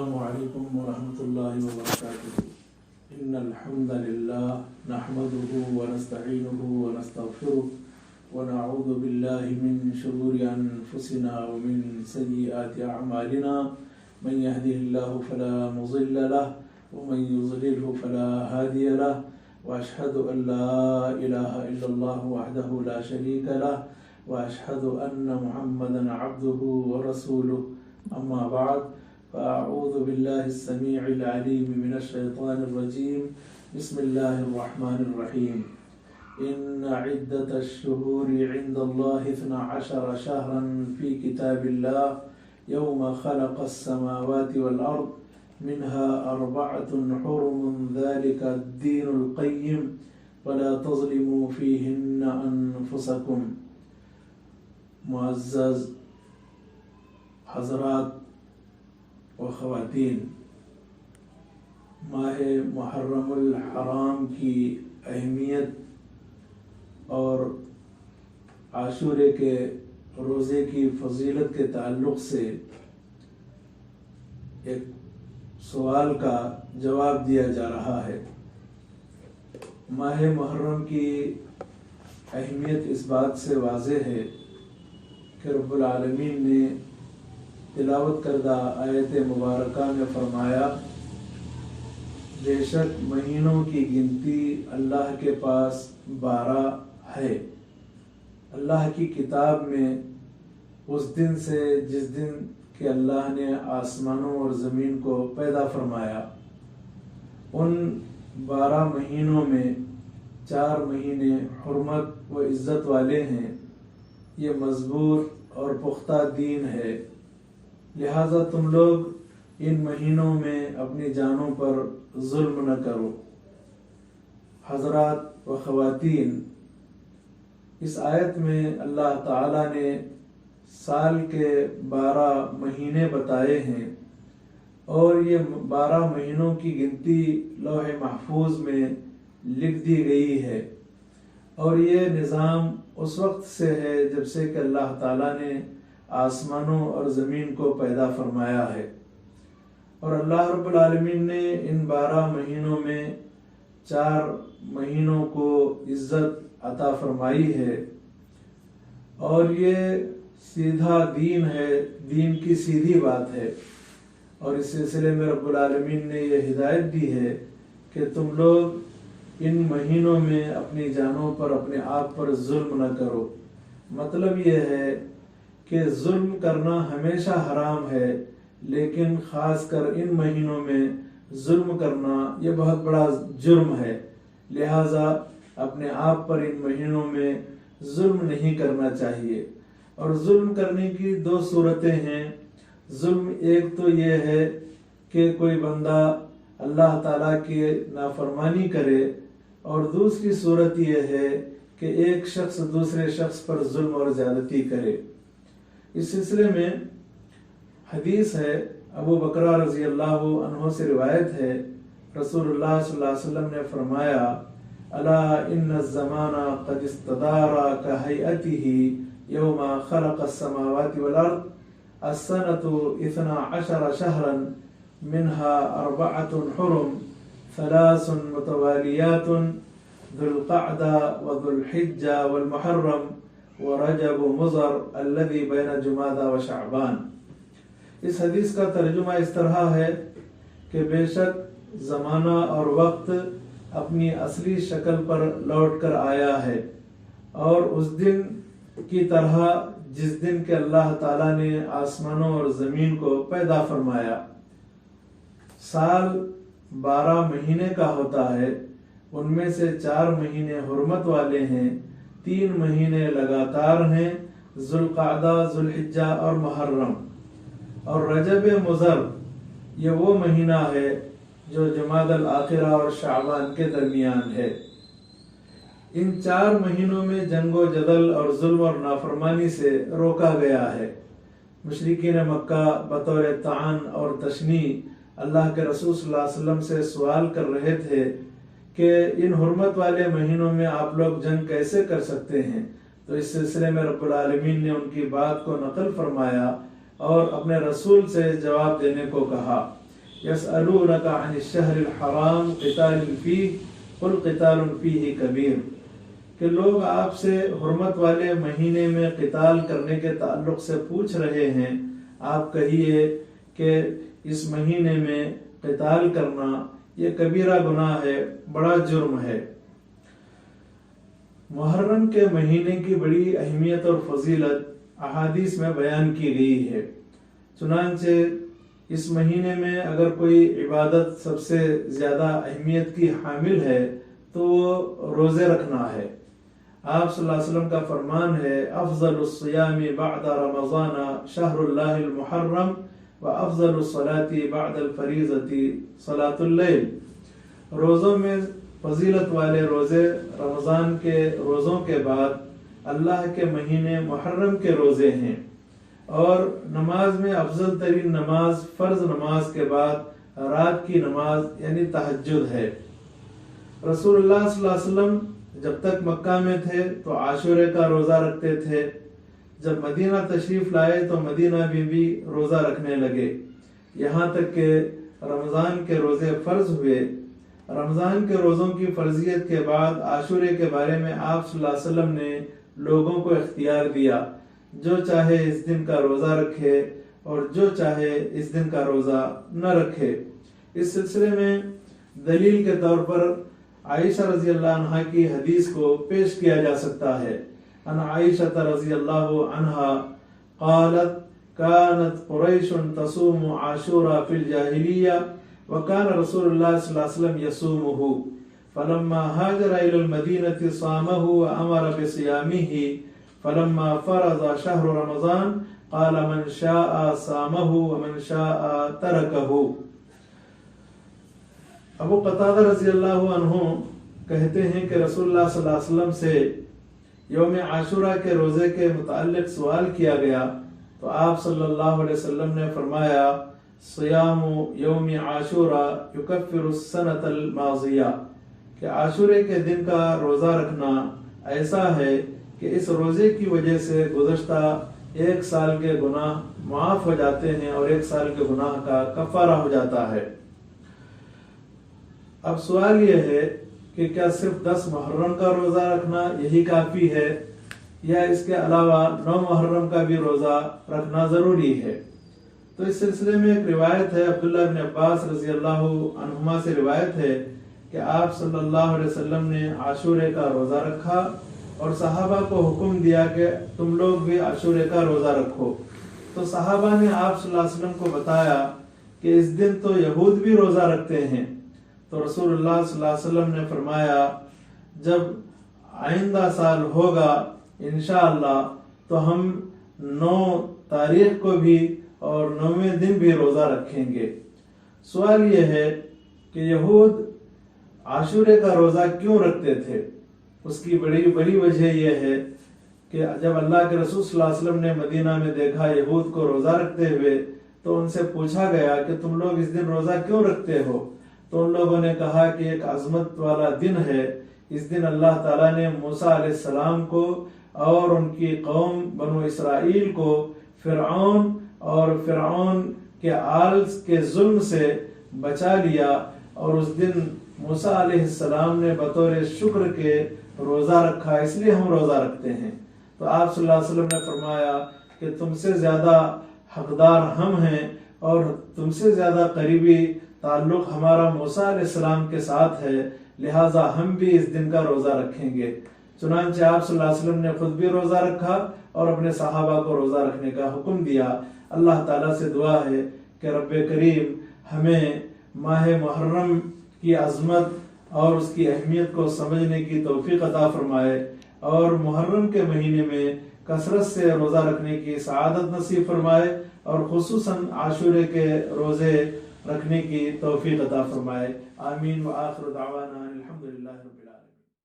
السلام علیکم ورحمۃ اللہ وبرکاتہ ان الحمد للہ نحمده ونستعینه ونستغفره ونعوذ باللہ من شرور انفسنا ومن سیئات اعمالنا من يهده الله فلا مضل له ومن يضلله فلا هادي له واشهد ان لا اله الا الله وحده لا شريك له واشهد ان محمدا عبده ورسوله اما بعد فأعوذ بالله السميع العليم من الشيطان الرجيم بسم الله الرحمن الرحيم إن عدة الشهور عند الله 12 شهرا في كتاب الله يوم خلق السماوات والأرض منها 4 حرم ذلك الدين القيم ولا تظلموا فيهن أنفسكم. معزز حضرات و خواتین، ماہ محرم الحرام کی اہمیت اور عاشورے کے روزے کی فضیلت کے تعلق سے ایک سوال کا جواب دیا جا رہا ہے۔ ماہ محرم کی اہمیت اس بات سے واضح ہے کہ رب العالمین نے تلاوت کردہ آیت مبارکہ میں فرمایا، بے شک مہینوں کی گنتی اللہ کے پاس 12 ہے۔ اللہ کی کتاب میں اس دن سے جس دن کہ اللہ نے آسمانوں اور زمین کو پیدا فرمایا، ان 12 مہینوں میں 4 مہینے حرمت و عزت والے ہیں۔ یہ مضبوط اور پختہ دین ہے، لہذا تم لوگ ان مہینوں میں اپنی جانوں پر ظلم نہ کرو۔ حضرات و خواتین، اس آیت میں اللہ تعالیٰ نے سال کے 12 مہینے بتائے ہیں، اور یہ 12 مہینوں کی گنتی لوح محفوظ میں لکھ دی گئی ہے، اور یہ نظام اس وقت سے ہے جب سے کہ اللہ تعالیٰ نے آسمانوں اور زمین کو پیدا فرمایا ہے۔ اور اللہ رب العالمین نے ان 12 مہینوں میں 4 مہینوں کو عزت عطا فرمائی ہے، اور یہ سیدھا دین ہے، دین کی سیدھی بات ہے۔ اور اس سلسلے میں رب العالمین نے یہ ہدایت دی ہے کہ تم لوگ ان مہینوں میں اپنی جانوں پر، اپنے آپ پر ظلم نہ کرو۔ مطلب یہ ہے کہ ظلم کرنا ہمیشہ حرام ہے، لیکن خاص کر ان مہینوں میں ظلم کرنا یہ بہت بڑا جرم ہے، لہٰذا اپنے آپ پر ان مہینوں میں ظلم نہیں کرنا چاہیے۔ اور ظلم کرنے کی 2 صورتیں ہیں۔ ظلم ایک تو یہ ہے کہ کوئی بندہ اللہ تعالیٰ کی نافرمانی کرے، اور دوسری صورت یہ ہے کہ ایک شخص دوسرے شخص پر ظلم اور زیادتی کرے۔ اس سلسلے میں حدیث ہے، ابو بکر رضی اللہ عنہ سے روایت ہے، رسول اللہ صلی اللہ علیہ وسلم نے فرمایا، الا ان الزمان قد استدار كهيئته يوم خلق السماوات والارض السنة 12 شهرا منها 4 حرم 3 متواليات ذو القعدة وذو الحجة والمحرم ورجب مضر الذي بين جمادى وشعبان۔ اس حدیث کا ترجمہ اس طرح ہے کہ بے شک زمانہ اور وقت اپنی اصلی شکل پر لوٹ کر آیا ہے، اور اس دن کی طرح جس دن کہ اللہ تعالیٰ نے آسمانوں اور زمین کو پیدا فرمایا۔ سال 12 مہینے کا ہوتا ہے، ان میں سے 4 مہینے حرمت والے ہیں، 3 مہینے لگاتار ہیں، ذوالقعدہ، ذوالحجہ اور محرم۔ اور رجب مضر یہ وہ مہینہ ہے جو جمادی الاخرہ اور شعبان کے درمیان ہے۔ ان 4 مہینوں میں جنگ و جدل اور ظلم اور نافرمانی سے روکا گیا ہے۔ مشرکین مکہ بطور طعن اور تشنیع اللہ کے رسول صلی اللہ علیہ وسلم سے سوال کر رہے تھے کہ ان حرمت والے مہینوں میں آپ لوگ جنگ کیسے کر سکتے ہیں؟ تو اس سلسلے میں رب العالمین نے ان کی بات کو نقل فرمایا اور اپنے رسول سے جواب دینے کو کہا يسألونك عن الشهر الحرام قتال فيه قل قتال فيه كبير، کہ لوگ آپ سے حرمت والے مہینے میں قتال کرنے کے تعلق سے پوچھ رہے ہیں، آپ کہیے کہ اس مہینے میں قتال کرنا یہ کبیرہ گناہ ہے، بڑا جرم ہے۔ محرم کے مہینے کی بڑی اہمیت اور فضیلت احادیث میں بیان کی گئی ہے۔ چنانچہ اس مہینے میں اگر کوئی عبادت سب سے زیادہ اہمیت کی حامل ہے تو وہ روزے رکھنا ہے۔ آپ صلی اللہ علیہ وسلم کا فرمان ہے، افضل الصیام بعد رمضان شہر اللہ المحرم و افضل الصلاة بعد الفریضۃ صلاۃ اللیل۔ روزوں میں فضیلت والے روزے رمضان کے روزوں کے بعد اللہ کے مہینے محرم کے روزے ہیں، اور نماز میں افضل ترین نماز فرض نماز کے بعد رات کی نماز یعنی تہجد ہے۔ رسول اللہ صلی اللہ علیہ وسلم جب تک مکہ میں تھے تو عاشورے کا روزہ رکھتے تھے، جب مدینہ تشریف لائے تو مدینہ میں بھی روزہ رکھنے لگے، یہاں تک کہ رمضان کے روزے فرض ہوئے۔ رمضان کے روزوں کی فرضیت کے بعد عاشورے کے بارے میں آپ صلی اللہ علیہ وسلم نے لوگوں کو اختیار دیا، جو چاہے اس دن کا روزہ رکھے اور جو چاہے اس دن کا روزہ نہ رکھے۔ اس سلسلے میں دلیل کے طور پر عائشہ رضی اللہ عنہا کی حدیث کو پیش کیا جا سکتا ہے۔ ان عائشہ رضی اللہ عنہا قالت كانت قریش تصوم عاشورا فی الجاہلیہ وكان رسول اللہ صلی اللہ علیہ وسلم يصومه فلما هاجر الى المدینة صامه وامر بصيامه فلما فرض شهر رمضان قال من شاء صامه ومن شاء تركه۔ ابو قتادہ رضی اللہ عنہ کہتے ہیں کہ رسول اللہ صلی اللہ علیہ وسلم سے یوم عاشورہ کے روزے کے متعلق سوال کیا گیا تو آپ صلی اللہ علیہ وسلم نے فرمایا، صیام یوم عاشورہ یکفر السنۃ الماضیہ، کہ عاشورے کے دن کا روزہ رکھنا ایسا ہے کہ اس روزے کی وجہ سے گزشتہ ایک سال کے گناہ معاف ہو جاتے ہیں اور ایک سال کے گناہ کا کفارہ ہو جاتا ہے۔ اب سوال یہ ہے کہ کیا صرف 10 محرم کا روزہ رکھنا یہی کافی ہے یا اس کے علاوہ 9 محرم کا بھی روزہ رکھنا ضروری ہے؟ تو اس سلسلے میں ایک روایت ہے، عبداللہ بن عباس رضی اللہ عنہما سے روایت ہے کہ آپ صلی اللہ علیہ وسلم نے عاشورے کا روزہ رکھا اور صحابہ کو حکم دیا کہ تم لوگ بھی عاشورے کا روزہ رکھو۔ تو صحابہ نے آپ صلی اللہ علیہ وسلم کو بتایا کہ اس دن تو یہود بھی روزہ رکھتے ہیں۔ تو رسول اللہ صلی اللہ علیہ وسلم نے فرمایا، جب آئندہ سال ہوگا انشاءاللہ تو ہم 9 تاریخ کو بھی اور 9ویں دن بھی روزہ رکھیں گے۔ سوال یہ ہے کہ یہود عاشورے کا روزہ کیوں رکھتے تھے؟ اس کی بڑی وجہ یہ ہے کہ جب اللہ کے رسول صلی اللہ علیہ وسلم نے مدینہ میں دیکھا یہود کو روزہ رکھتے ہوئے تو ان سے پوچھا گیا کہ تم لوگ اس دن روزہ کیوں رکھتے ہو؟ تو ان لوگوں نے کہا کہ ایک عظمت والا دن ہے، اس دن اللہ تعالیٰ نے موسیٰ علیہ السلام کو اور ان کی قوم بنو اسرائیل کو فرعون اور فرعون کے آل کے ظلم سے بچا لیا، اور اس دن موسیٰ علیہ السلام نے بطور شکر کے روزہ رکھا، اس لیے ہم روزہ رکھتے ہیں۔ تو آپ صلی اللہ علیہ وسلم نے فرمایا کہ تم سے زیادہ حقدار ہم ہیں اور تم سے زیادہ قریبی تعلق ہمارا موسیٰ علیہ السلام کے ساتھ ہے، لہٰذا ہم بھی اس دن کا روزہ رکھیں گے۔ چنانچہ آپ صلی اللہ علیہ وسلم نے خود بھی روزہ رکھا اور اپنے صحابہ کو روزہ رکھنے کا حکم دیا۔ اللہ تعالیٰ سے دعا ہے کہ رب کریم ہمیں ماہ محرم کی عظمت اور اس کی اہمیت کو سمجھنے کی توفیق عطا فرمائے، اور محرم کے مہینے میں کثرت سے روزہ رکھنے کی سعادت نصیب فرمائے، اور خصوصاً عاشورے کے روزے رکھنے کی توفیق عطا فرمائے۔ آمین۔ وآخر دعوانا الحمدللہ۔